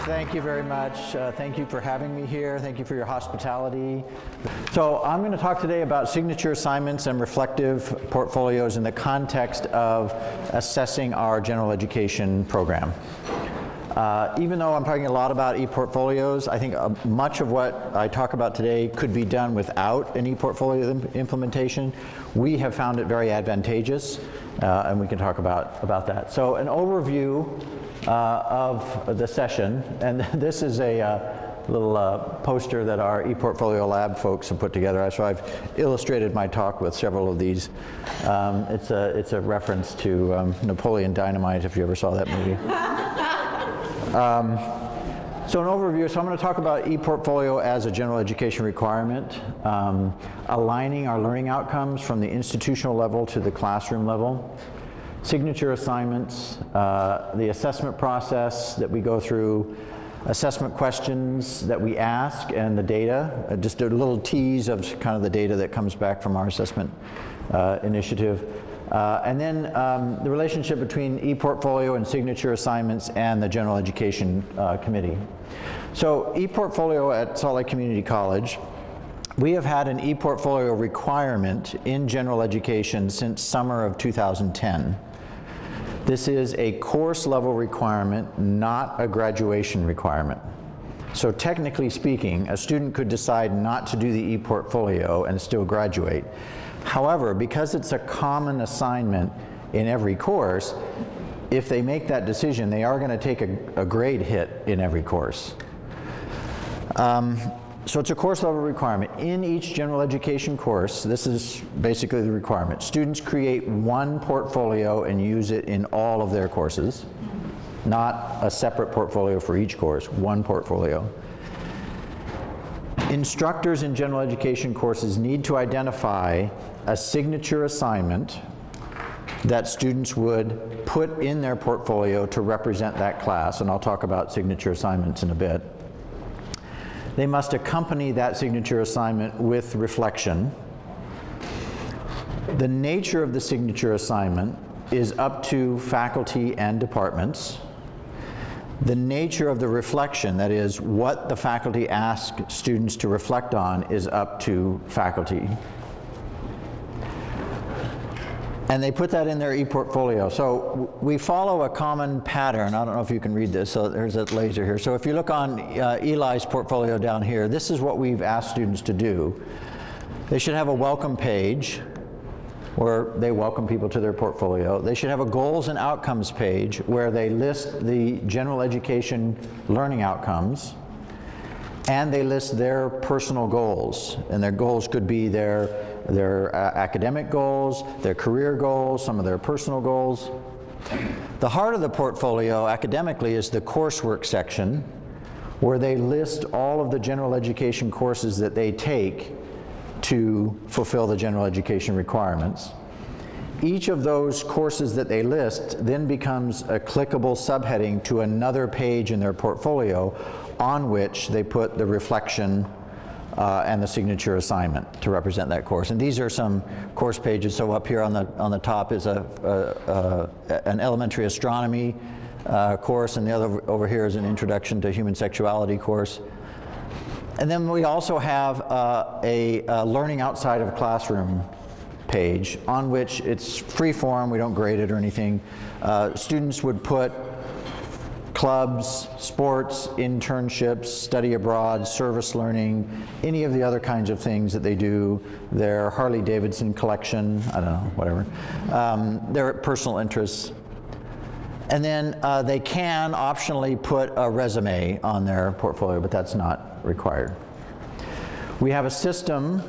Thank you very much. Thank you for having me here. Thank you for your hospitality. So I'm going to talk today about signature assignments and reflective portfolios in the context of assessing our general education program. Even though I'm talking a lot about e-portfolios, I think much of what I talk about today could be done without an e-portfolio implementation. We have found it very advantageous, and we can talk about that. So an overview of the session, and this is a little poster that our e-portfolio lab folks have put together. So I've illustrated my talk with several of these. It's a reference to Napoleon Dynamite, if you ever saw that movie. So an overview, so I'm going to talk about e-portfolio as a general education requirement, aligning our learning outcomes from the institutional level to the classroom level, signature assignments, the assessment process that we go through, assessment questions that we ask, and the data, just a little tease of kind of the data that comes back from our assessment initiative. And then the relationship between e-portfolio and signature assignments and the General Education Committee. So e-portfolio at Salt Lake Community College, we have had an e-portfolio requirement in general education since summer of 2010. This is a course level requirement, not a graduation requirement. So technically speaking, a student could decide not to do the e-portfolio and still graduate. However, because it's a common assignment in every course, if they make that decision, they are going to take a grade hit in every course. So it's a course level requirement. In each general education course, this is basically the requirement. Students create one portfolio and use it in all of their courses, not a separate portfolio for each course, one portfolio. Instructors in general education courses need to identify a signature assignment that students would put in their portfolio to represent that class, and I'll talk about signature assignments in a bit. They must accompany that signature assignment with reflection. The nature of the signature assignment is up to faculty and departments. The nature of the reflection, that is, what the faculty ask students to reflect on, is up to faculty. And they put that in their e-portfolio. So we follow a common pattern. I don't know if you can read this, so there's a laser here. So if you look on Eli's portfolio down here, this is what we've asked students to do. They should have a welcome page where they welcome people to their portfolio. They should have a goals and outcomes page where they list the general education learning outcomes, and they list their personal goals. And their goals could be their academic goals, their career goals, some of their personal goals. The heart of the portfolio academically is the coursework section, where they list all of the general education courses that they take to fulfill the general education requirements. Each of those courses that they list then becomes a clickable subheading to another page in their portfolio on which they put the reflection and the signature assignment to represent that course. And these are some course pages. So up here on the top is an elementary astronomy course, and the other over here is an introduction to human sexuality course. And then we also have a learning outside of classroom page on which it's free form, we don't grade it or anything. Students would put clubs, sports, internships, study abroad, service learning, any of the other kinds of things that they do, their Harley Davidson collection, I don't know, whatever, their personal interests. And then they can optionally put a resume on their portfolio, but that's not required. We have a system.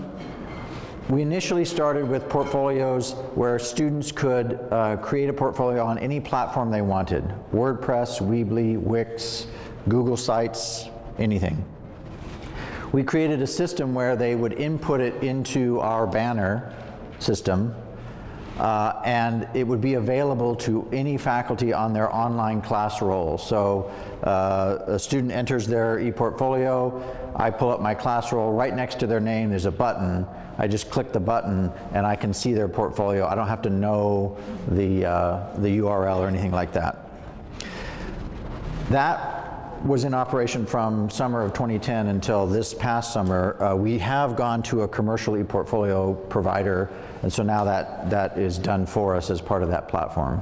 We initially started with portfolios where students could create a portfolio on any platform they wanted. WordPress, Weebly, Wix, Google Sites, anything. We created a system where they would input it into our banner system, and it would be available to any faculty on their online class roll. So a student enters their e-portfolio, I pull up my class roll, right next to their name there's a button. I just click the button and I can see their portfolio. I don't have to know the URL or anything like that. That was in operation from summer of 2010 until this past summer. We have gone to a commercial e-portfolio provider, and so now that is done for us as part of that platform.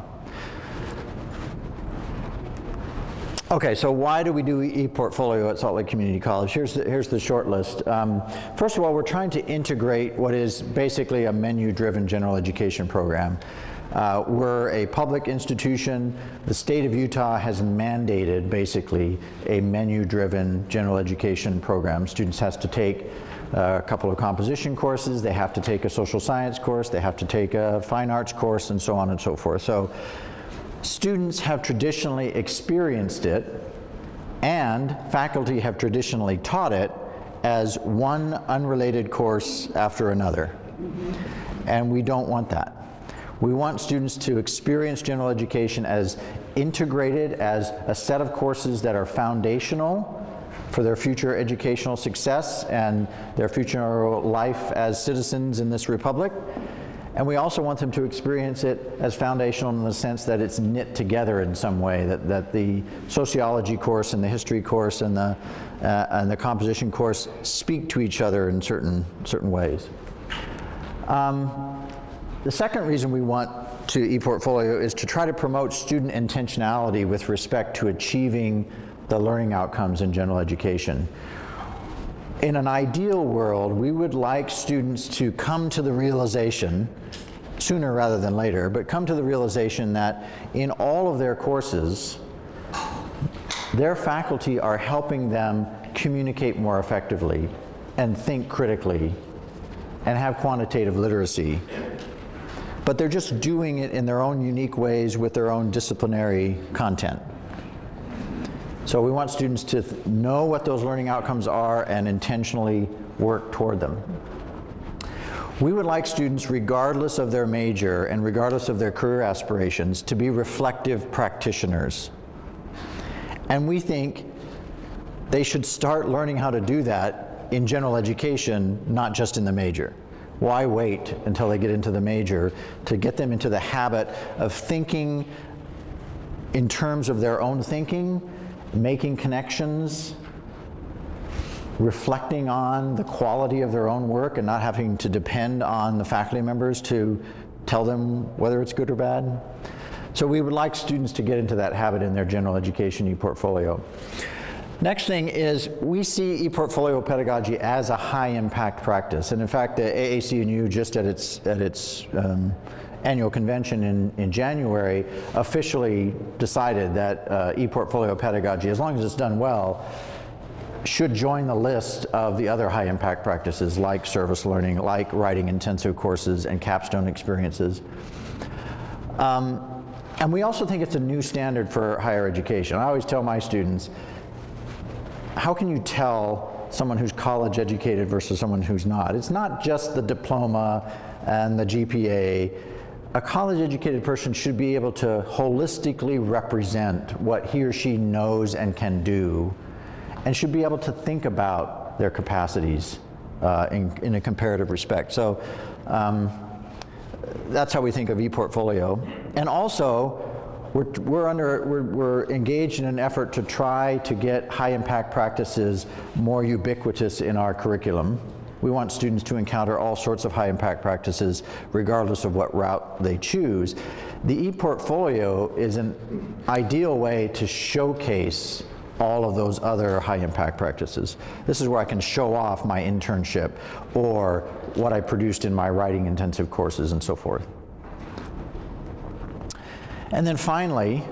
Okay, so why do we do e-portfolio at Salt Lake Community College? Here's the short list. First of all, we're trying to integrate what is basically a menu-driven general education program. We're a public institution. The state of Utah has mandated basically a menu-driven general education program. Students have to take a couple of composition courses, they have to take a social science course, they have to take a fine arts course, and so on and so forth. So students have traditionally experienced it, and faculty have traditionally taught it as one unrelated course after another. And we don't want that. We want students to experience general education as integrated, as a set of courses that are foundational for their future educational success and their future life as citizens in this republic. And we also want them to experience it as foundational in the sense that it's knit together in some way, that the sociology course and the history course and the composition course speak to each other in certain ways. The second reason we want to e-portfolio is to try to promote student intentionality with respect to achieving the learning outcomes in general education. In an ideal world, we would like students to come to the realization, sooner rather than later, but come to the realization that in all of their courses, their faculty are helping them communicate more effectively and think critically and have quantitative literacy. But they're just doing it in their own unique ways with their own disciplinary content. So we want students to know what those learning outcomes are and intentionally work toward them. We would like students, regardless of their major and regardless of their career aspirations, to be reflective practitioners. And we think they should start learning how to do that in general education, not just in the major. Why wait until they get into the major to get them into the habit of thinking in terms of their own thinking, making connections, reflecting on the quality of their own work and not having to depend on the faculty members to tell them whether it's good or bad. So we would like students to get into that habit in their general education e-portfolio. Next thing is we see e-portfolio pedagogy as a high impact practice. And in fact, the AAC&U just at its annual convention in January officially decided that e-portfolio pedagogy, as long as it's done well, should join the list of the other high impact practices like service learning, like writing intensive courses and capstone experiences. And we also think it's a new standard for higher education. I always tell my students, how can you tell someone who's college educated versus someone who's not? It's not just the diploma and the GPA. A college educated person should be able to holistically represent what he or she knows and can do, and should be able to think about their capacities in a comparative respect. So that's how we think of e-portfolio. And also, we're engaged in an effort to try to get high impact practices more ubiquitous in our curriculum. We want students to encounter all sorts of high impact practices regardless of what route they choose. The e-portfolio is an ideal way to showcase all of those other high impact practices. This is where I can show off my internship or what I produced in my writing intensive courses and so forth. And then finally,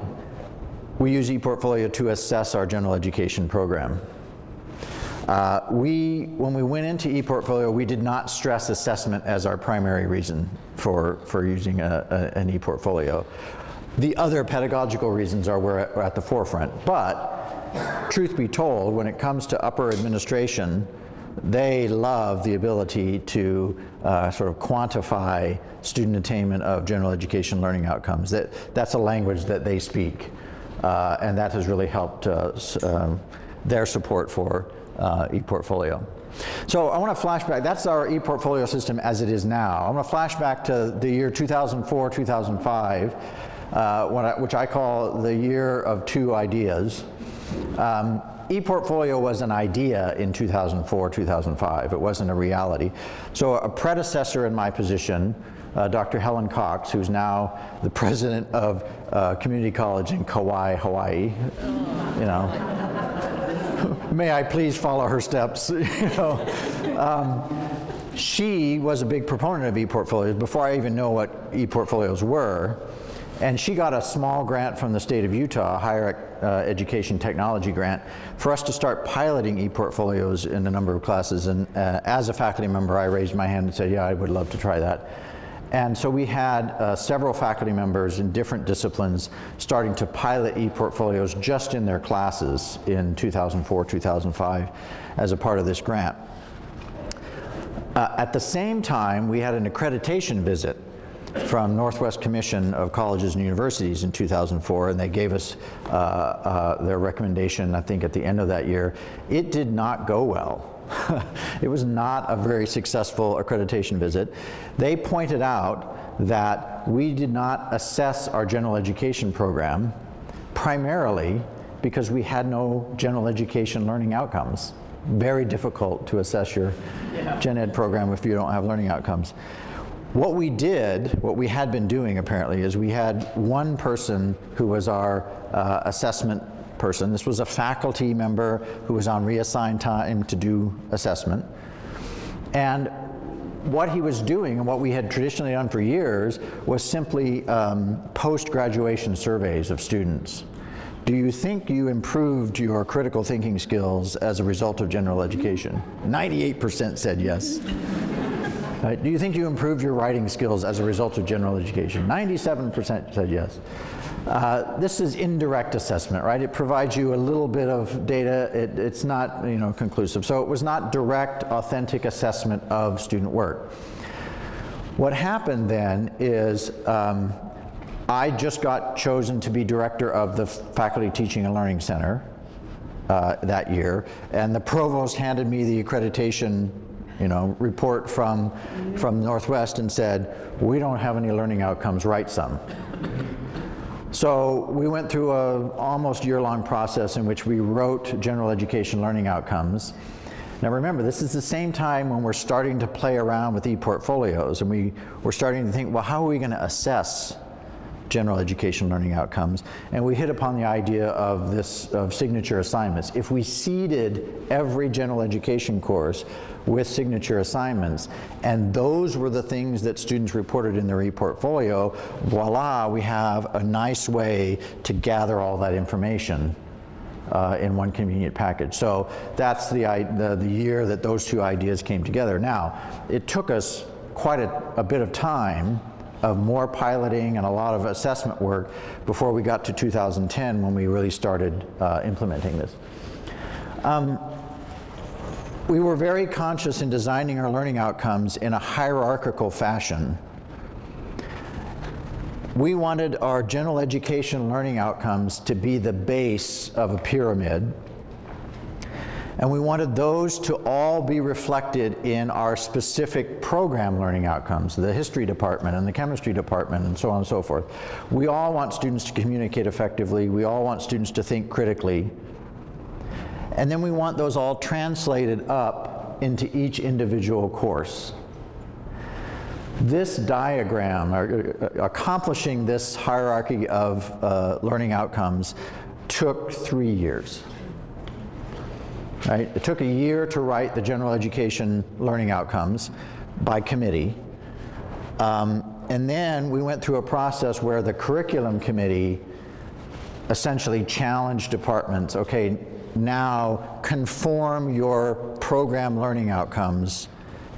we use e-portfolio to assess our general education program. When we went into e-portfolio, we did not stress assessment as our primary reason for using an e-portfolio. The other pedagogical reasons were at the forefront, but truth be told, when it comes to upper administration, they love the ability to sort of quantify student attainment of general education learning outcomes. That's a language that they speak, and that has really helped their support for e-portfolio. So I want to flash back. That's our e-portfolio system as it is now. I want to flash back to the year 2004, 2005, which I call the year of two ideas. ePortfolio was an idea in 2004, 2005. It wasn't a reality. So a predecessor in my position, Dr. Helen Cox, who's now the president of Community College in Kauai, Hawaii, you know, may I please follow her steps, you know. She was a big proponent of ePortfolios before I even know what ePortfolios were. And she got a small grant from the state of Utah, a higher education technology grant, for us to start piloting ePortfolios in a number of classes. And as a faculty member, I raised my hand and said, yeah, I would love to try that. And so we had several faculty members in different disciplines starting to pilot ePortfolios just in their classes in 2004, 2005 as a part of this grant. At the same time, we had an accreditation visit from Northwest Commission of Colleges and Universities in 2004, and they gave us their recommendation, I think, at the end of that year. It did not go well. It was not a very successful accreditation visit. They pointed out that we did not assess our general education program primarily because we had no general education learning outcomes. Very difficult to assess your gen ed program if you don't have learning outcomes. What we did, what we had been doing apparently, is we had one person who was our assessment person. This was a faculty member who was on reassigned time to do assessment. And what he was doing, and what we had traditionally done for years, was simply post-graduation surveys of students. Do you think you improved your critical thinking skills as a result of general education? 98% said yes. Do you think you improved your writing skills as a result of general education? 97% said yes. This is indirect assessment, right? It provides you a little bit of data. It's not, you know, conclusive. So it was not direct, authentic assessment of student work. What happened then is I just got chosen to be director of the Faculty Teaching and Learning Center that year, and the provost handed me the accreditation, you know, report from Northwest and said, we don't have any learning outcomes, write some. So we went through a almost year-long process in which we wrote general education learning outcomes. Now remember, this is the same time when we're starting to play around with ePortfolios, and we're starting to think, well, how are we going to assess general education learning outcomes? And we hit upon the idea of signature assignments. If we seeded every general education course with signature assignments, and those were the things that students reported in their ePortfolio, voila, we have a nice way to gather all that information in one convenient package. So that's the year that those two ideas came together. Now, it took us quite a bit of time of more piloting and a lot of assessment work before we got to 2010 when we really started implementing this. We were very conscious in designing our learning outcomes in a hierarchical fashion. We wanted our general education learning outcomes to be the base of a pyramid, and we wanted those to all be reflected in our specific program learning outcomes, the history department and the chemistry department and so on and so forth. We all want students to communicate effectively. We all want students to think critically. And then we want those all translated up into each individual course. This diagram, accomplishing this hierarchy of learning outcomes, took 3 years. Right? It took a year to write the general education learning outcomes by committee. And then we went through a process where the curriculum committee essentially challenged departments, okay, now conform your program learning outcomes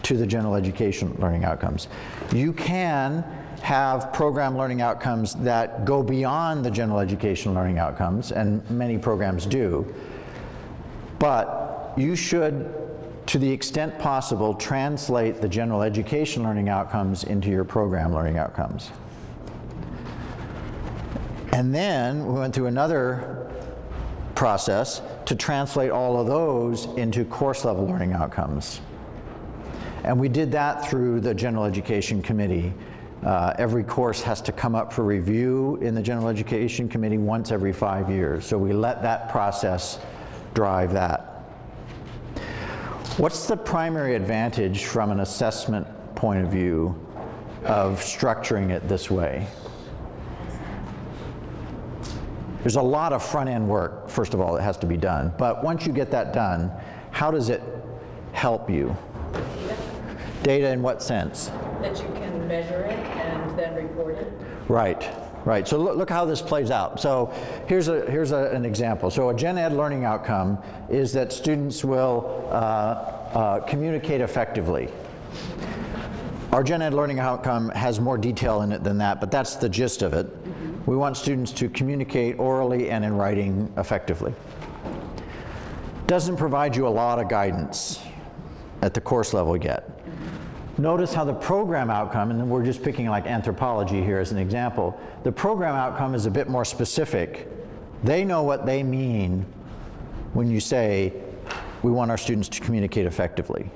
to the general education learning outcomes. You can have program learning outcomes that go beyond the general education learning outcomes, and many programs do. But you should, to the extent possible, translate the general education learning outcomes into your program learning outcomes. And then we went through another process to translate all of those into course level learning outcomes. And we did that through the General Education Committee. Every course has to come up for review in the General Education Committee once every 5 years. So we let that process drive that. What's the primary advantage from an assessment point of view of structuring it this way? There's a lot of front-end work, first of all, that has to be done. But once you get that done, how does it help you? Data in what sense? That you can measure it and then report it. Right. So look how this plays out. So here's an example. So a gen ed learning outcome is that students will communicate effectively. Our gen ed learning outcome has more detail in it than that, but that's the gist of it. We want students to communicate orally and in writing effectively. Doesn't provide you a lot of guidance at the course level yet. Notice how the program outcome, and we're just picking like anthropology here as an example, the program outcome is a bit more specific. They know what they mean when you say, we want our students to communicate effectively.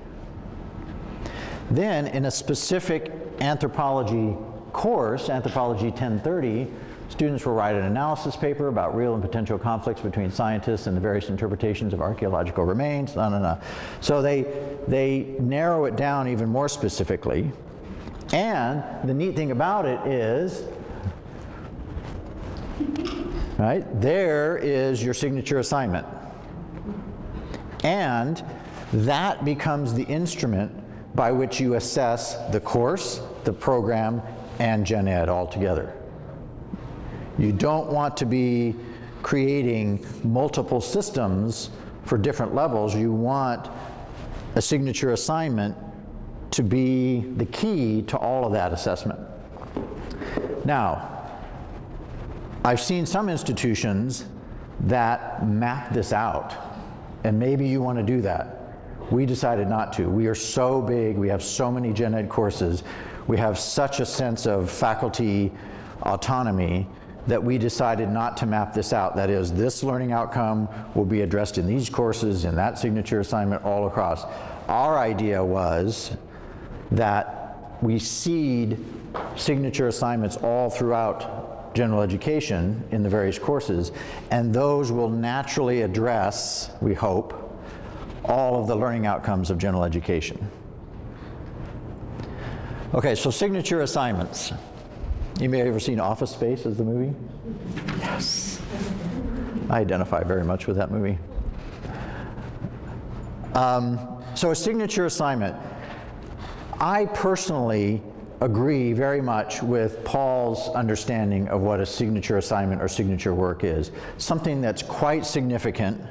Then in a specific anthropology course, Anthropology 1030, students will write an analysis paper about real and potential conflicts between scientists and the various interpretations of archaeological remains. So they narrow it down even more specifically. And the neat thing about it is, right, there is your signature assignment. And that becomes the instrument by which you assess the course, the program, and gen ed all together. You don't want to be creating multiple systems for different levels. You want a signature assignment to be the key to all of that assessment. Now, I've seen some institutions that map this out, and maybe you want to do that. We decided not to. We are so big, we have so many gen ed courses, we have such a sense of faculty autonomy that we decided not to map this out. That is, this learning outcome will be addressed in these courses, in that signature assignment, all across. Our idea was that we seed signature assignments all throughout general education in the various courses, and those will naturally address, we hope, all of the learning outcomes of general education. Okay, so signature assignments. You may have ever seen Office Space as the movie? Yes. I identify very much with that movie. So a signature assignment. I personally agree very much with Paul's understanding of what a signature assignment or signature work is. Something that's quite significant,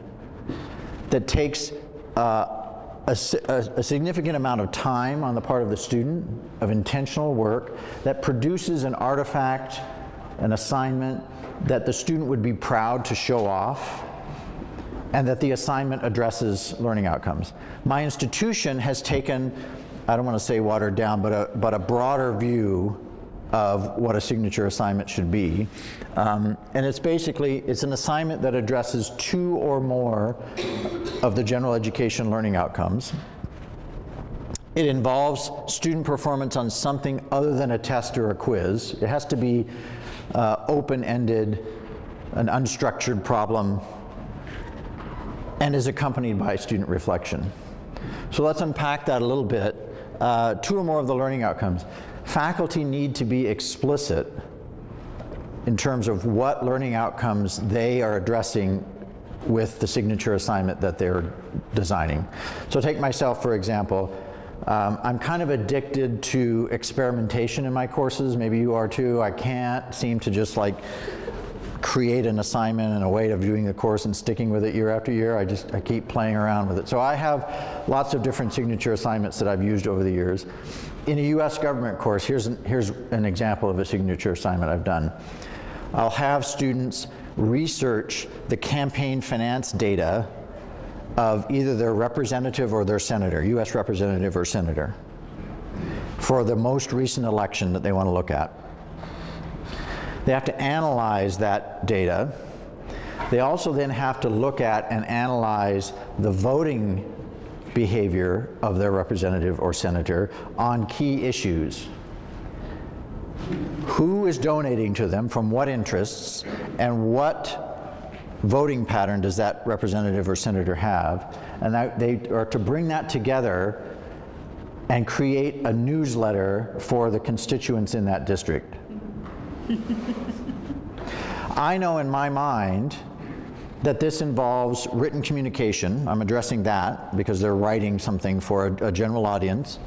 that takes a significant amount of time on the part of the student, of intentional work, that produces an artifact, an assignment that the student would be proud to show off, and that the assignment addresses learning outcomes. My institution has taken, I don't want to say watered down, but a broader view of what a signature assignment should be. And it's basically, it's an assignment that addresses 2 or more of the general education learning outcomes. It involves student performance on something other than a test or a quiz. It has to be open-ended, an unstructured problem, and is accompanied by student reflection. So let's unpack that a little bit. 2 or more of the learning outcomes. Faculty need to be explicit in terms of what learning outcomes they are addressing with the signature assignment that they're designing. So take myself, for example. I'm kind of addicted to experimentation in my courses. Maybe you are too. I can't seem to just like create an assignment and a way of doing the course and sticking with it year after year. I keep playing around with it. So I have lots of different signature assignments that I've used over the years. In a US government course, here's an example of a signature assignment I've done. I'll have students research the campaign finance data of either their representative or their senator, US representative or senator, for the most recent election that they want to look at. They have to analyze that data. They also then have to look at and analyze the voting behavior of their representative or senator on key issues. who is donating to them, from what interests, and what voting pattern does that representative or senator have, and that they are to bring that together and create a newsletter for the constituents in that district. I know in my mind that this involves written communication. I'm addressing that because they're writing something for a general audience.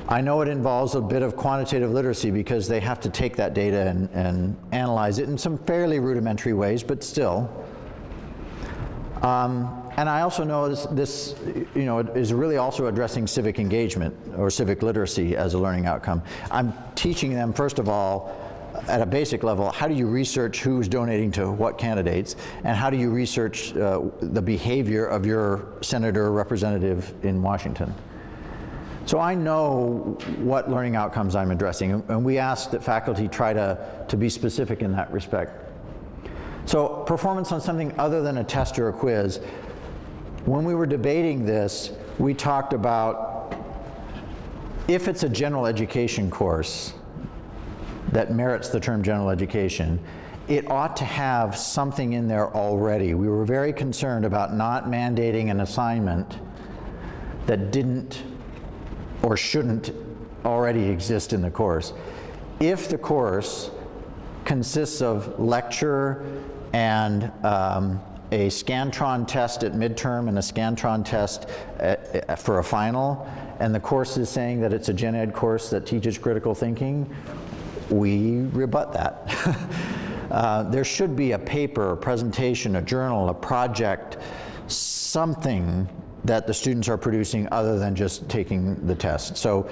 I know it involves a bit of quantitative literacy because they have to take that data and analyze it in some fairly rudimentary ways, but still. And I also know this is really also addressing civic engagement or civic literacy as a learning outcome. I'm teaching them, first of all, at a basic level, how do you research who's donating to what candidates, and how do you research the behavior of your senator or representative in Washington. So I know what learning outcomes I'm addressing, and we ask that faculty try to be specific in that respect. So performance on something other than a test or a quiz. When we were debating this, we talked about if it's a general education course that merits the term general education, it ought to have something in there already. We were very concerned about not mandating an assignment that didn't or shouldn't already exist in the course. If the course consists of lecture and a Scantron test at midterm and a Scantron test for a final, and the course is saying that it's a gen ed course that teaches critical thinking, we rebut that. There should be a paper, a presentation, a journal, a project, something that the students are producing other than just taking the test. So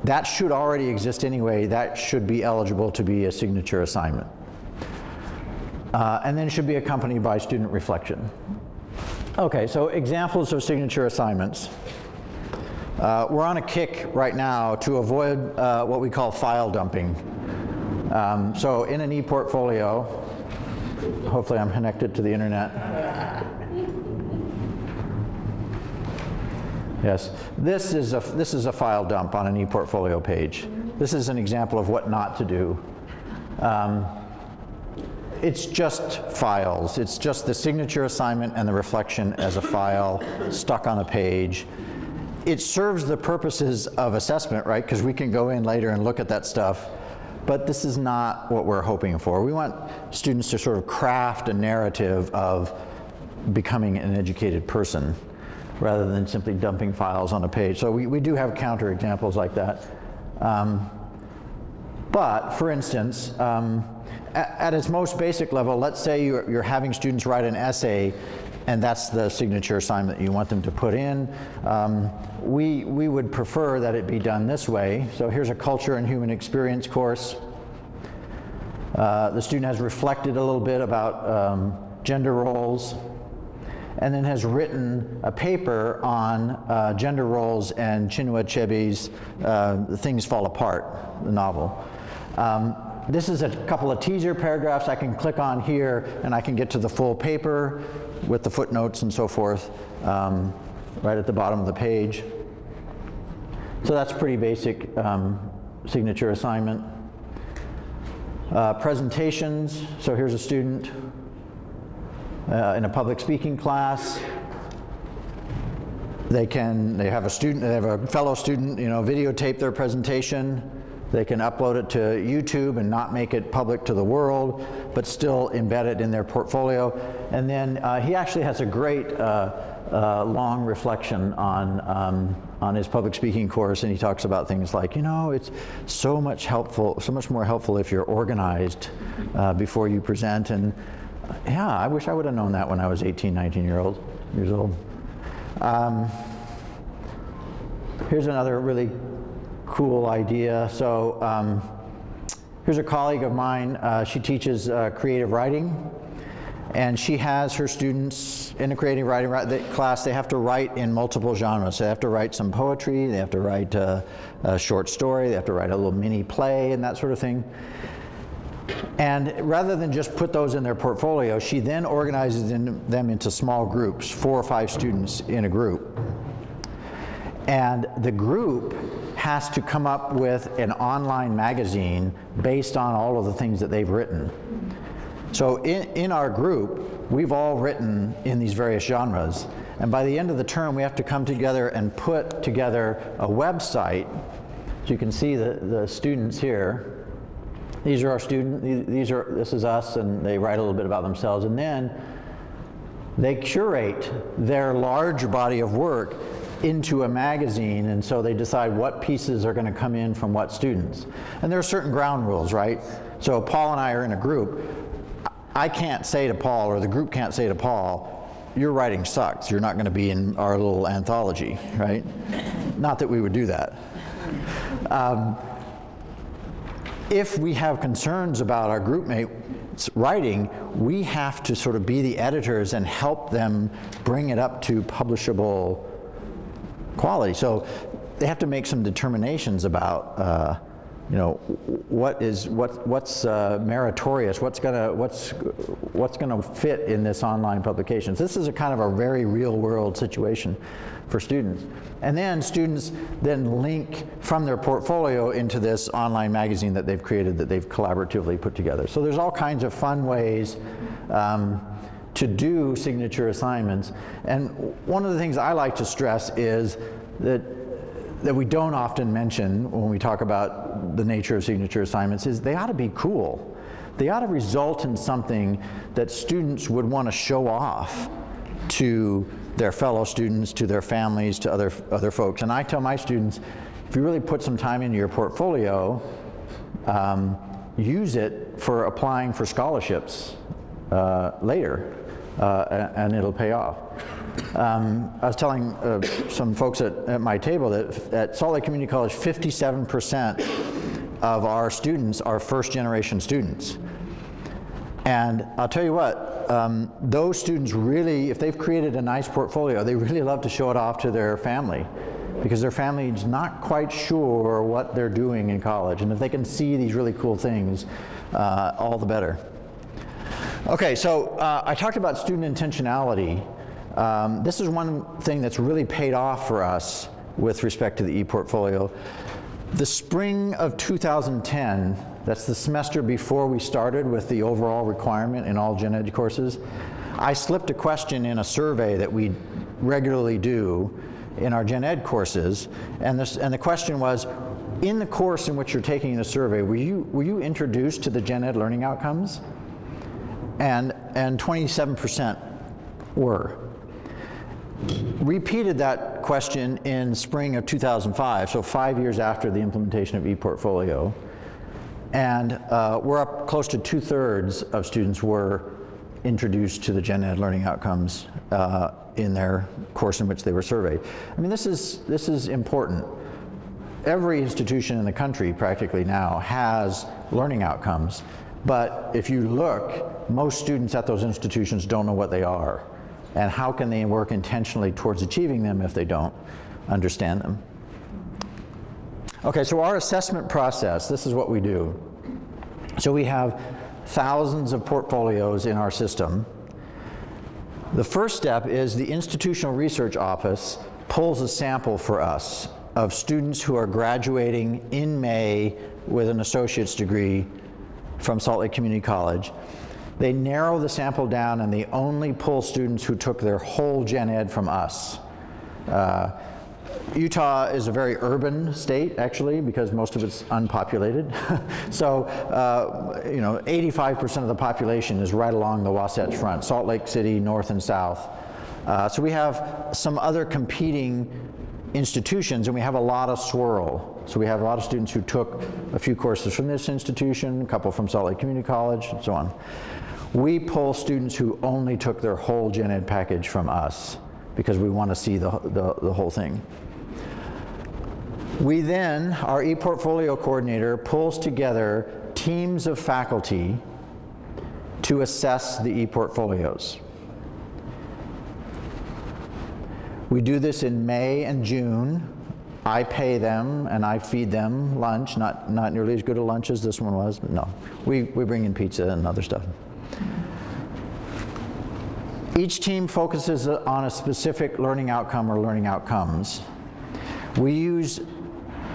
that should already exist anyway. That should be eligible to be a signature assignment. And then should be accompanied by student reflection. Okay, so examples of signature assignments. We're on a kick right now to avoid what we call file dumping. So in an e-portfolio, hopefully I'm connected to the internet. Yes, this is a file dump on an e-portfolio page. This is an example of what not to do. It's just files. It's just the signature assignment and the reflection as a file stuck on a page. It serves the purposes of assessment, right? Because we can go in later and look at that stuff. But this is not what we're hoping for. We want students to sort of craft a narrative of becoming an educated person rather than simply dumping files on a page. So we do have counter examples like that. But for instance, at its most basic level, let's say you're having students write an essay and that's the signature assignment you want them to put in. We would prefer that it be done this way. So here's a culture and human experience course. The student has reflected a little bit about gender roles, and then has written a paper on gender roles and Chinua Achebe's Things Fall Apart, the novel. This is a couple of teaser paragraphs I can click on here, and I can get to the full paper with the footnotes and so forth right at the bottom of the page. So that's pretty basic signature assignment. Presentations, so here's a student in a public speaking class. They have a fellow student, videotape their presentation. They can upload it to YouTube and not make it public to the world, but still embed it in their portfolio. And then he actually has a great long reflection on his public speaking course, and he talks about things like, it's so much more helpful if you're organized before you present. And yeah, I wish I would have known that when I was 18, 19 years old. Here's another really cool idea. So here's a colleague of mine. She teaches creative writing, and she has her students in a creative writing class. They have to write in multiple genres. They have to write some poetry, they have to write a short story, they have to write a little mini play and that sort of thing. And rather than just put those in their portfolio, she then organizes them into small groups, 4 or 5 students in a group. And the group has to come up with an online magazine based on all of the things that they've written. So in our group, we've all written in these various genres, and by the end of the term we have to come together and put together a website. So you can see the students here. These are our students, this is us, and they write a little bit about themselves, and then they curate their large body of work into a magazine, and so they decide what pieces are going to come in from what students. And there are certain ground rules, right? So Paul and I are in a group. I can't say to Paul, or the group can't say to Paul, your writing sucks, you're not going to be in our little anthology, right? Not that we would do that. If we have concerns about our group mates' writing, we have to sort of be the editors and help them bring it up to publishable quality. So they have to make some determinations about what's meritorious, what's gonna fit in this online publications. This is a kind of a very real world situation for students. And then students then link from their portfolio into this online magazine that they've created, that they've collaboratively put together. So there's all kinds of fun ways to do signature assignments. And one of the things I like to stress is that we don't often mention when we talk about the nature of signature assignments is they ought to be cool. They ought to result in something that students would want to show off to their fellow students, to their families, to other folks. And I tell my students, if you really put some time into your portfolio, use it for applying for scholarships later, and it'll pay off. I was telling some folks at my table that at Salt Lake Community College, 57% of our students are first-generation students. And I'll tell you what, those students really, if they've created a nice portfolio, they really love to show it off to their family, because their family is not quite sure what they're doing in college. And if they can see these really cool things, all the better. Okay, so I talked about student intentionality. This is one thing that's really paid off for us with respect to the e-portfolio. The spring of 2010, that's the semester before we started with the overall requirement in all gen ed courses, I slipped a question in a survey that we regularly do in our gen ed courses, and the question was, in the course in which you're taking the survey, were you introduced to the gen ed learning outcomes? And 27% were. Repeated that question in spring of 2005, so 5 years after the implementation of ePortfolio, and we're up close to 2/3 of students were introduced to the gen ed learning outcomes in their course in which they were surveyed. I mean, this is important. Every institution in the country practically now has learning outcomes, but if you look, most students at those institutions don't know what they are. And how can they work intentionally towards achieving them if they don't understand them? Okay, so our assessment process, this is what we do. So we have thousands of portfolios in our system. The first step is the Institutional Research Office pulls a sample for us of students who are graduating in May with an associate's degree from Salt Lake Community College. They narrow the sample down and they only pull students who took their whole gen ed from us. Utah is a very urban state, actually, because most of it's unpopulated. So, 85% of the population is right along the Wasatch Front, Salt Lake City, north and south. So we have some other competing institutions, and we have a lot of swirl. So we have a lot of students who took a few courses from this institution, a couple from Salt Lake Community College, and so on. We pull students who only took their whole gen ed package from us because we want to see the whole thing. We then, our ePortfolio coordinator pulls together teams of faculty to assess the ePortfolios. We do this in May and June. I pay them and I feed them lunch, not nearly as good a lunch as this one was, but no. We bring in pizza and other stuff. Each team focuses on a specific learning outcome or learning outcomes. We use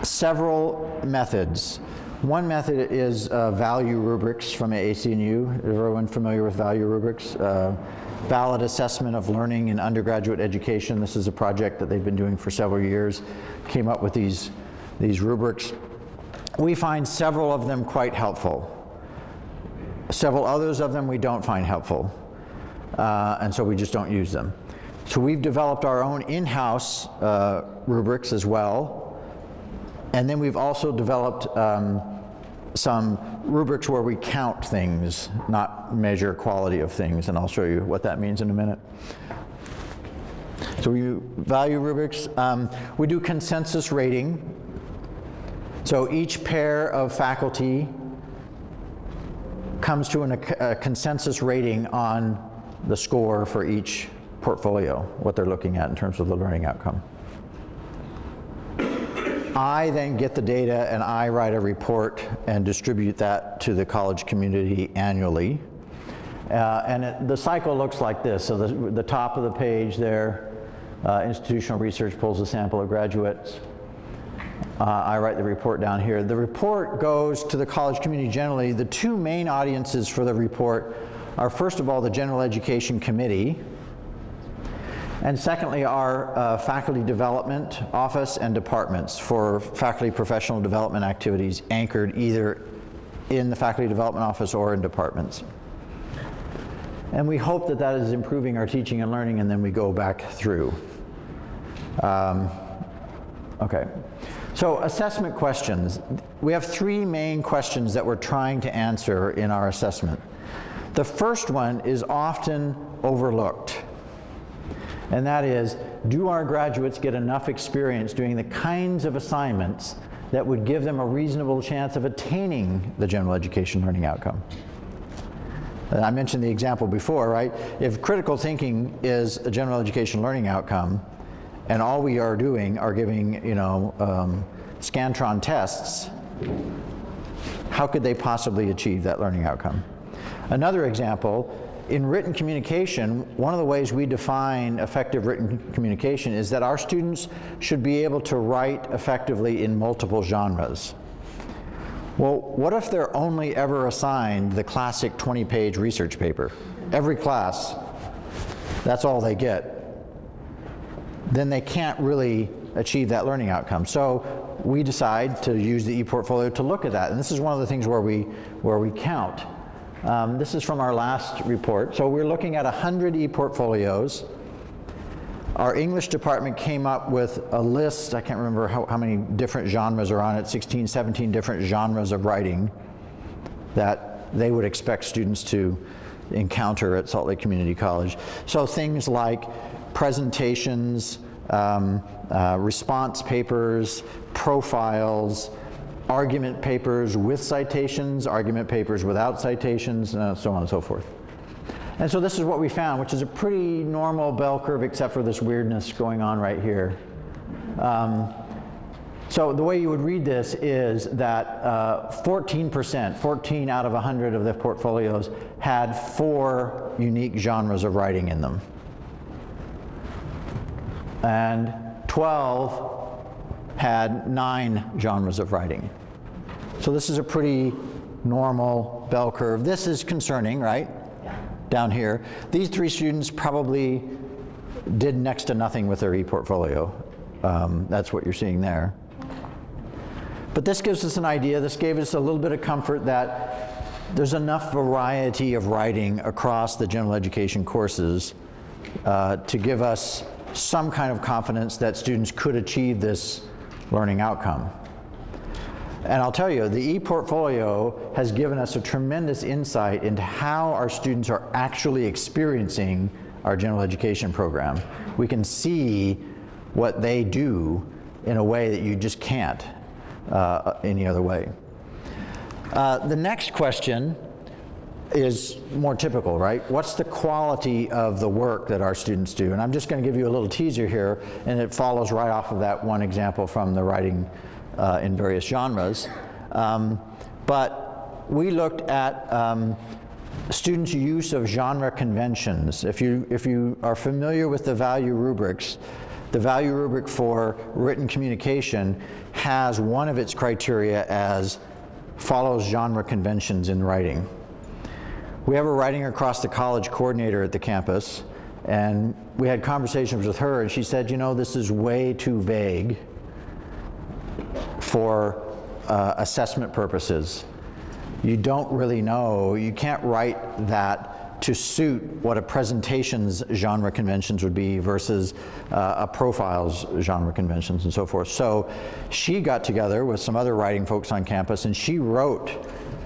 several methods. One method is value rubrics from AAC&U. Is everyone familiar with value rubrics? Valid assessment of learning in undergraduate education. This is a project that they've been doing for several years. Came up with these rubrics. We find several of them quite helpful. Several others of them we don't find helpful. And so we just don't use them. So we've developed our own in-house rubrics as well. And then we've also developed some rubrics where we count things, not measure quality of things, and I'll show you what that means in a minute. So we value rubrics. We do consensus rating. So each pair of faculty comes to a consensus rating on the score for each portfolio, what they're looking at in terms of the learning outcome. I then get the data and I write a report and distribute that to the college community annually. The cycle looks like this. So the top of the page there, institutional research pulls a sample of graduates. I write the report down here. The report goes to the college community generally. The two main audiences for the report are, first of all, the General Education Committee, and secondly, our faculty development office and departments for faculty professional development activities anchored either in the faculty development office or in departments. And we hope that that is improving our teaching and learning, and then we go back through. Okay. So assessment questions. We have three main questions that we're trying to answer in our assessment. The first one is often overlooked. And that is, do our graduates get enough experience doing the kinds of assignments that would give them a reasonable chance of attaining the general education learning outcome? I mentioned the example before, right? If critical thinking is a general education learning outcome, and all we are doing are giving, Scantron tests, how could they possibly achieve that learning outcome? Another example, in written communication, one of the ways we define effective written communication is that our students should be able to write effectively in multiple genres. Well, what if they're only ever assigned the classic 20-page research paper? Every class, that's all they get. Then they can't really achieve that learning outcome. So we decide to use the ePortfolio to look at that. And this is one of the things where we count. This is from our last report. So we're looking at 100 ePortfolios. Our English department came up with a list, I can't remember how many different genres are on it, 16, 17 different genres of writing that they would expect students to encounter at Salt Lake Community College. So things like presentations, response papers, profiles, argument papers with citations, argument papers without citations, so on and so forth. And so this is what we found, which is a pretty normal bell curve except for this weirdness going on right here. So the way you would read this is that 14%, 14 out of 100 of the portfolios had 4 unique genres of writing in them. And 12 had 9 genres of writing. So this is a pretty normal bell curve. This is concerning, right? Yeah. Down here. These 3 students probably did next to nothing with their ePortfolio. That's what you're seeing there. But this gives us an idea. This gave us a little bit of comfort that there's enough variety of writing across the general education courses to give us some kind of confidence that students could achieve this learning outcome. And I'll tell you, the ePortfolio has given us a tremendous insight into how our students are actually experiencing our general education program. We can see what they do in a way that you just can't any other way. The next question is more typical, right? What's the quality of the work that our students do? And I'm just going to give you a little teaser here, and it follows right off of that one example from the writing in various genres. But we looked at students' use of genre conventions. If you are familiar with the value rubrics, the value rubric for written communication has one of its criteria as follows genre conventions in writing. We have a writing across the college coordinator at the campus, and we had conversations with her, and she said, you know, this is way too vague for assessment purposes. You don't really know, you can't write that to suit what a presentation's genre conventions would be versus a profile's genre conventions and so forth. So she got together with some other writing folks on campus, and she wrote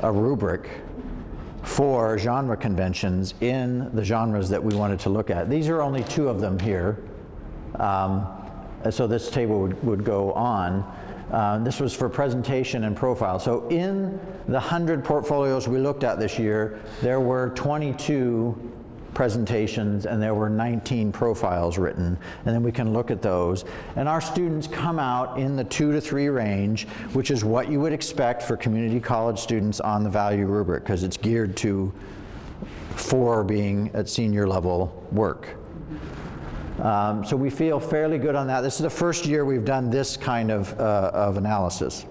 a rubric for genre conventions in the genres that we wanted to look at. These are only 2 of them here. So this table would go on. This was for presentation and profile. So in the 100 portfolios we looked at this year, there were 22 presentations and there were 19 profiles written, and then we can look at those. And our students come out in the 2 to 3 range, which is what you would expect for community college students on the value rubric, because it's geared to 4 being at senior level work. So we feel fairly good on that. This is the first year we've done this kind of analysis.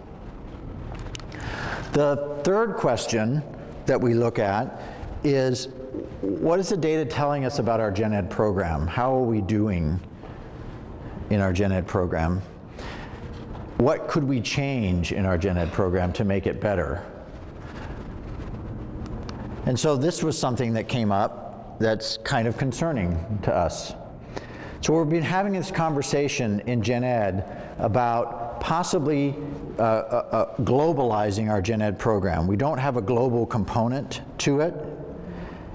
The third question that we look at is, what is the data telling us about our gen ed program? How are we doing in our gen ed program? What could we change in our gen ed program to make it better? And so this was something that came up that's kind of concerning to us. So we've been having this conversation in gen ed about possibly globalizing our gen ed program. We don't have a global component to it,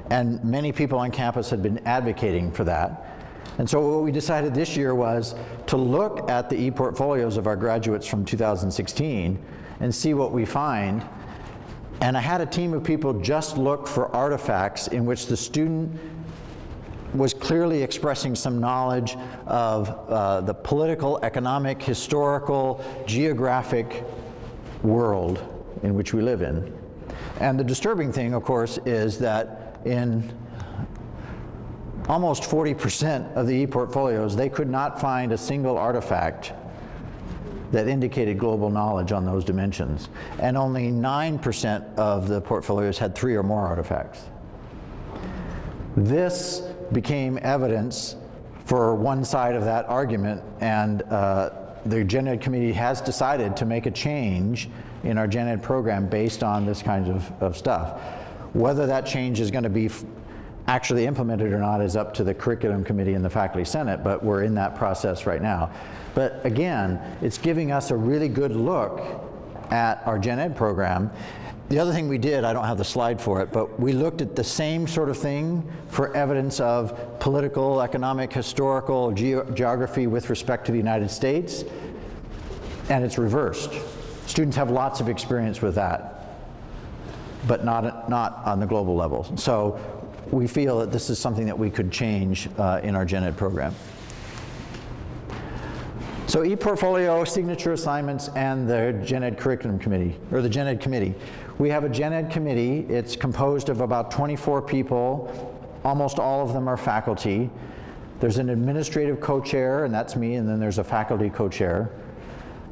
and many people on campus had been advocating for that. And so what we decided this year was to look at the e-portfolios of our graduates from 2016 and see what we find. And I had a team of people just look for artifacts in which the student was clearly expressing some knowledge of the political, economic, historical, geographic world in which we live in. And the disturbing thing, of course, is that in almost 40% of the e-portfolios, they could not find a single artifact that indicated global knowledge on those dimensions. And only 9% of the portfolios had 3 or more artifacts. This became evidence for one side of that argument, and the Gen Ed committee has decided to make a change in our Gen Ed program based on this kind of stuff. Whether that change is going to be actually implemented or not is up to the curriculum committee and the faculty senate, but we're in that process right now. But again, it's giving us a really good look at our Gen Ed program. The other thing we did, I don't have the slide for it, but we looked at the same sort of thing for evidence of political, economic, historical, geography with respect to the United States, and it's reversed. Students have lots of experience with that, but not on the global level. So we feel that this is something that we could change in our Gen Ed program. So e-portfolio, signature assignments, and the Gen Ed curriculum committee, or the Gen Ed committee. We have a Gen Ed committee. It's composed of about 24 people. Almost all of them are faculty. There's an administrative co-chair, and that's me, and then there's a faculty co-chair.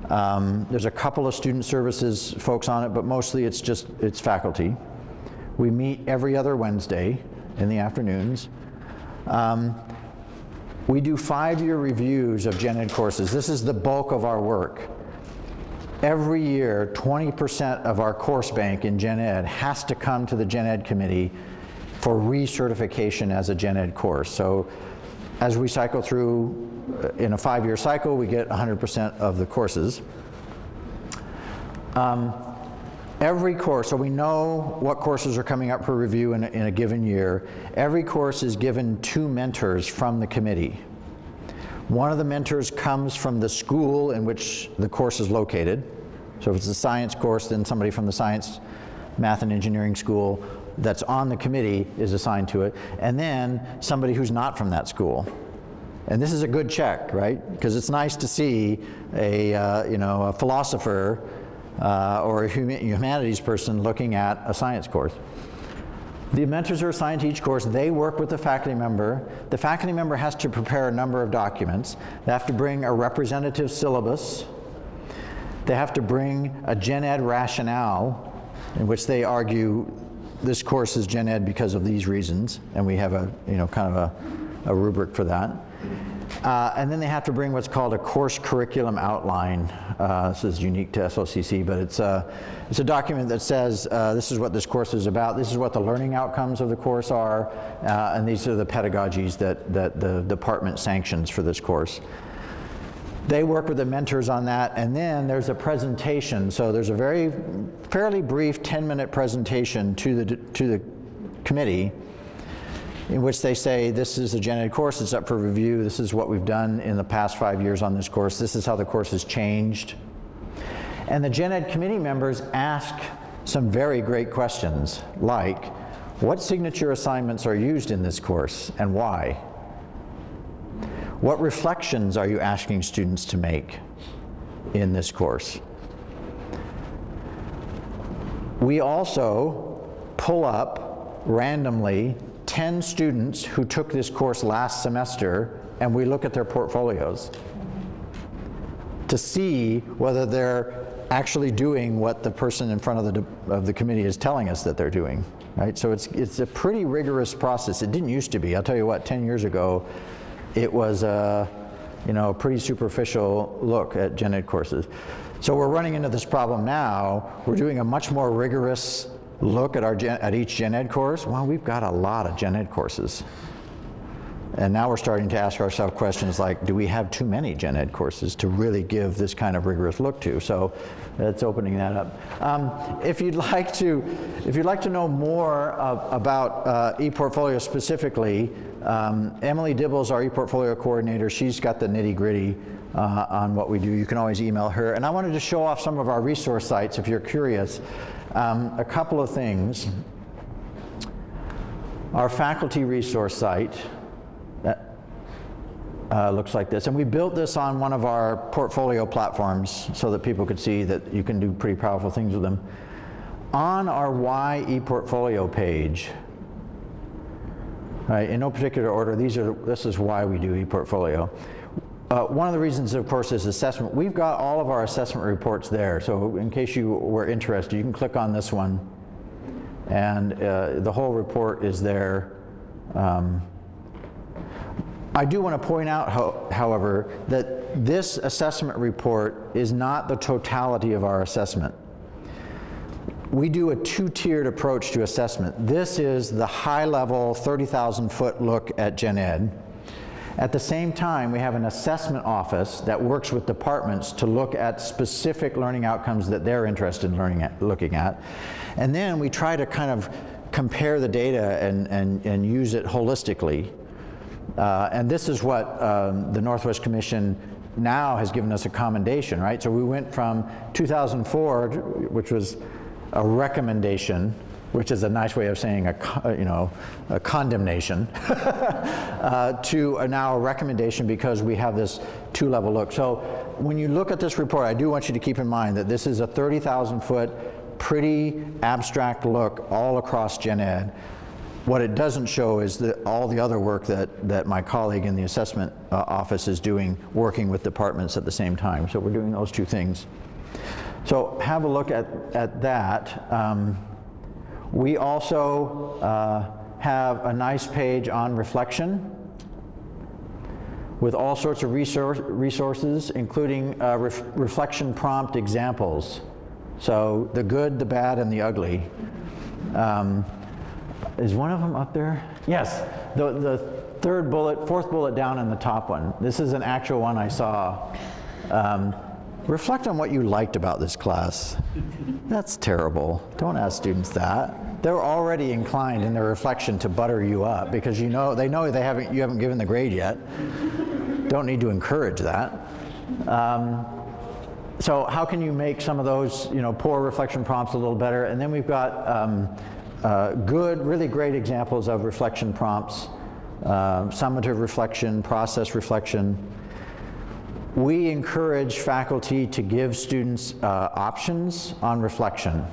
There's a couple of student services folks on it, but mostly it's faculty. We meet every other Wednesday in the afternoons. We do 5-year reviews of Gen Ed courses. This is the bulk of our work. Every year, 20% of our course bank in Gen Ed has to come to the Gen Ed committee for recertification as a Gen Ed course. So as we cycle through, in a 5-year cycle, we get 100% of the courses. Every course, so we know what courses are coming up for review in a given year. Every course is given 2 mentors from the committee. One of the mentors comes from the school in which the course is located. So if it's a science course, then somebody from the science, math, and engineering school that's on the committee is assigned to it. And then somebody who's not from that school. And this is a good check, right? Because it's nice to see a philosopher or a humanities person looking at a science course. The mentors are assigned to each course. They work with the faculty member. The faculty member has to prepare a number of documents. They have to bring a representative syllabus. They have to bring a gen ed rationale in which they argue this course is gen ed because of these reasons, and we have a, kind of a rubric for that. And then they have to bring what's called a course curriculum outline. This is unique to SLCC, but it's a document that says this is what this course is about, this is what the learning outcomes of the course are, and these are the pedagogies that the department sanctions for this course. They work with the mentors on that, and then there's a presentation. So there's a fairly brief 10-minute presentation to the committee in which they say, this is a gen ed course, it's up for review, this is what we've done in the past 5 years on this course, this is how the course has changed. And the gen ed committee members ask some very great questions, like, what signature assignments are used in this course and why? What reflections are you asking students to make in this course? We also pull up randomly 10 students who took this course last semester, and we look at their portfolios to see whether they're actually doing what the person in front of the committee is telling us that they're doing, right? So it's a pretty rigorous process. It didn't used to be. I'll tell you what, 10 years ago, it was a pretty superficial look at gen ed courses. So we're running into this problem now. We're doing a much more rigorous look at each gen ed course. Well, we've got a lot of gen ed courses. And now we're starting to ask ourselves questions like, do we have too many gen ed courses to really give this kind of rigorous look to? So that's opening that up. If you'd like to know more about ePortfolio specifically, Emily Dibbles, our ePortfolio coordinator, she's got the nitty-gritty on what we do. You can always email her. And I wanted to show off some of our resource sites if you're curious. A couple of things. Our faculty resource site looks like this. And we built this on one of our portfolio platforms so that people could see that you can do pretty powerful things with them. On our Why ePortfolio page, right, in no particular order, this is why we do ePortfolio. One of the reasons, of course, is assessment. We've got all of our assessment reports there, so in case you were interested, you can click on this one, and the whole report is there. I do want to point out, however, that this assessment report is not the totality of our assessment. We do a two-tiered approach to assessment. This is the high-level 30,000-foot look at gen ed. At the same time, we have an assessment office that works with departments to look at specific learning outcomes that they're interested in looking at. And then we try to kind of compare the data and use it holistically. And this is what the Northwest Commission now has given us a commendation, right? So we went from 2004, which was a recommendation, which is a nice way of saying a condemnation, to now a recommendation because we have this two-level look. So when you look at this report, I do want you to keep in mind that this is a 30,000-foot, pretty abstract look all across gen ed. What it doesn't show is all the other work that my colleague in the assessment office is doing, working with departments at the same time. So we're doing those two things. So have a look at that. We also have a nice page on reflection with all sorts of resources, including reflection prompt examples. So the good, the bad, and the ugly. Is one of them up there? Yes, the fourth bullet down in the top one. This is an actual one I saw. Reflect on what you liked about this class. That's terrible. Don't ask students that. They're already inclined in their reflection to butter you up because they know you haven't given the grade yet. Don't need to encourage that. So how can you make some of those poor reflection prompts a little better? And then we've got good, really great examples of reflection prompts, summative reflection, process reflection. We encourage faculty to give students options on reflection.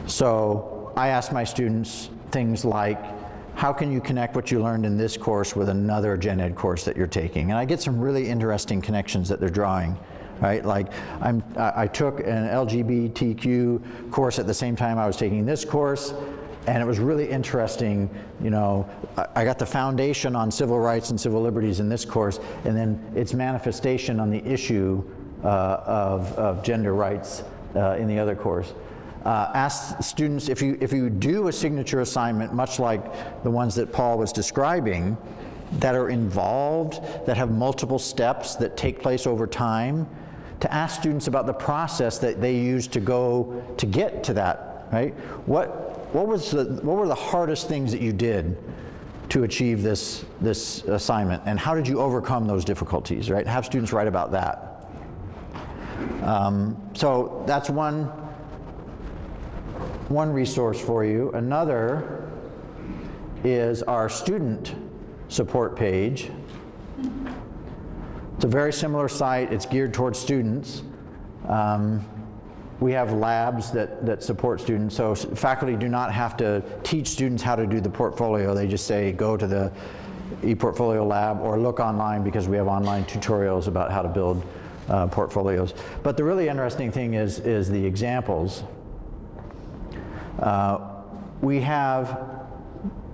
So I ask my students things like, how can you connect what you learned in this course with another gen ed course that you're taking? And I get some really interesting connections that they're drawing, right? Like I took an LGBTQ course at the same time I was taking this course, and it was really interesting. You know, I got the foundation on civil rights and civil liberties in this course, and then its manifestation on the issue of gender rights in the other course. Ask students, if you do a signature assignment, much like the ones that Paul was describing, that are involved, that have multiple steps that take place over time, to ask students about the process that they use to get to that, right? What were the hardest things that you did to achieve this assignment, and how did you overcome those difficulties, right? Have students write about that. So that's one resource for you. Another is our student support page. It's a very similar site. It's geared towards students. We have labs that support students, so faculty do not have to teach students how to do the portfolio. They just say, go to the ePortfolio lab or look online, because we have online tutorials about how to build portfolios. But the really interesting thing is the examples. We have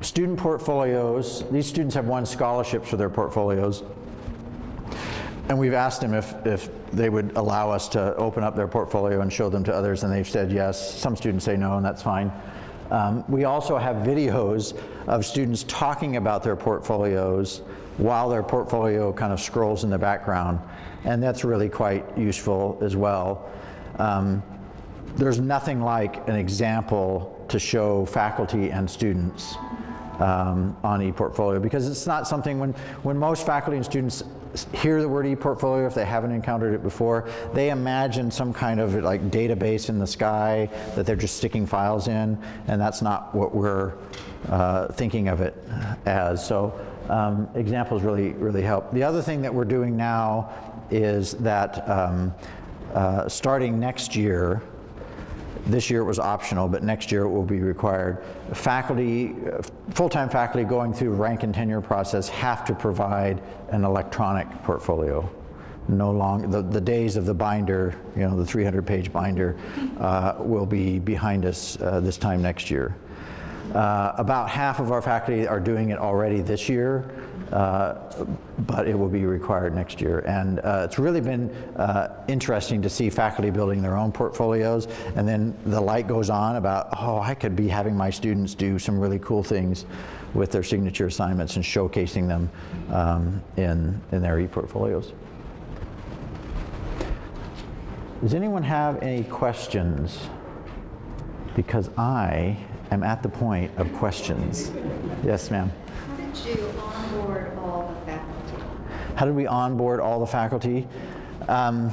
student portfolios. These students have won scholarships for their portfolios, and we've asked them if they would allow us to open up their portfolio and show them to others, and they've said yes. Some students say no, and that's fine. We also have videos of students talking about their portfolios while their portfolio kind of scrolls in the background, and that's really quite useful as well. There's nothing like an example to show faculty and students on ePortfolio, because it's not something, when most faculty and students hear the word ePortfolio, if they haven't encountered it before, they imagine some kind of like database in the sky that they're just sticking files in, and that's not what we're thinking of it as. So examples really help. The other thing that we're doing now is that starting next year, this year it was optional, but next year it will be required. Faculty, full-time faculty going through rank and tenure process have to provide an electronic portfolio. No longer, the days of the binder, you know, the 300-page binder, will be behind us this time next year. About half of our faculty are doing it already this year, but it will be required next year. And it's really been interesting to see faculty building their own portfolios, and then the light goes on about, oh, I could be having my students do some really cool things with their signature assignments and showcasing them in their ePortfolios. Does anyone have any questions? Because I am at the point of questions. Yes, ma'am. How did you onboard all the faculty? How did we onboard all the faculty? I'm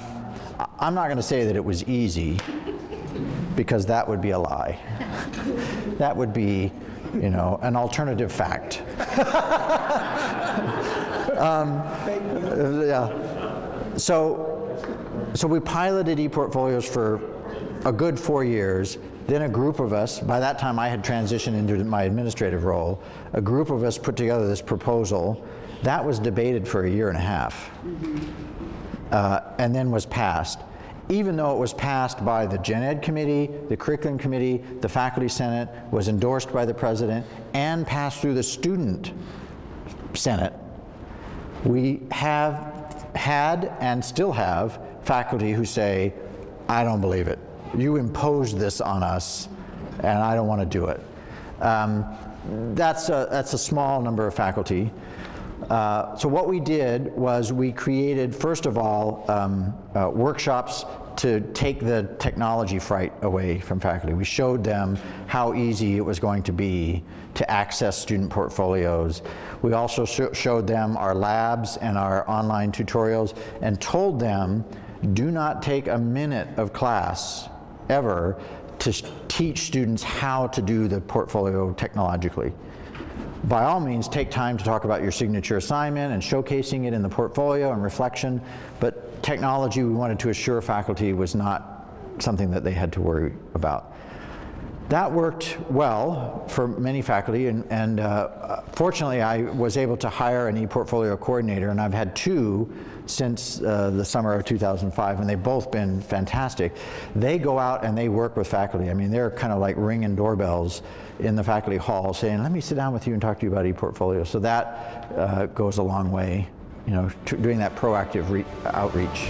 not going to say that it was easy, because that would be a lie. That would be, you know, an alternative fact. Yeah. So we piloted ePortfolios for a good 4 years. Then a group of us, by that time I had transitioned into my administrative role, a group of us put together this proposal. That was debated for 1.5 years, and then was passed. Even though it was passed by the Gen Ed Committee, the Curriculum Committee, the Faculty Senate, was endorsed by the President, and passed through the Student Senate, we have had and still have faculty who say, I don't believe it. You imposed this on us, and I don't want to do it. That's a small number of faculty. So what we did was we created, first of all, workshops to take the technology fright away from faculty. We showed them how easy it was going to be to access student portfolios. We also showed them our labs and our online tutorials, and told them, do not take a minute of class ever to teach students how to do the portfolio technologically. By all means, take time to talk about your signature assignment and showcasing it in the portfolio and reflection, but technology, we wanted to assure faculty, was not something that they had to worry about. That worked well for many faculty, and fortunately I was able to hire an e-portfolio coordinator, and I've had two since the summer of 2005, and they've both been fantastic. They go out and they work with faculty. I mean, they're kind of like ringing doorbells in the faculty hall saying, let me sit down with you and talk to you about e-portfolio. So that goes a long way, you know, doing that proactive outreach.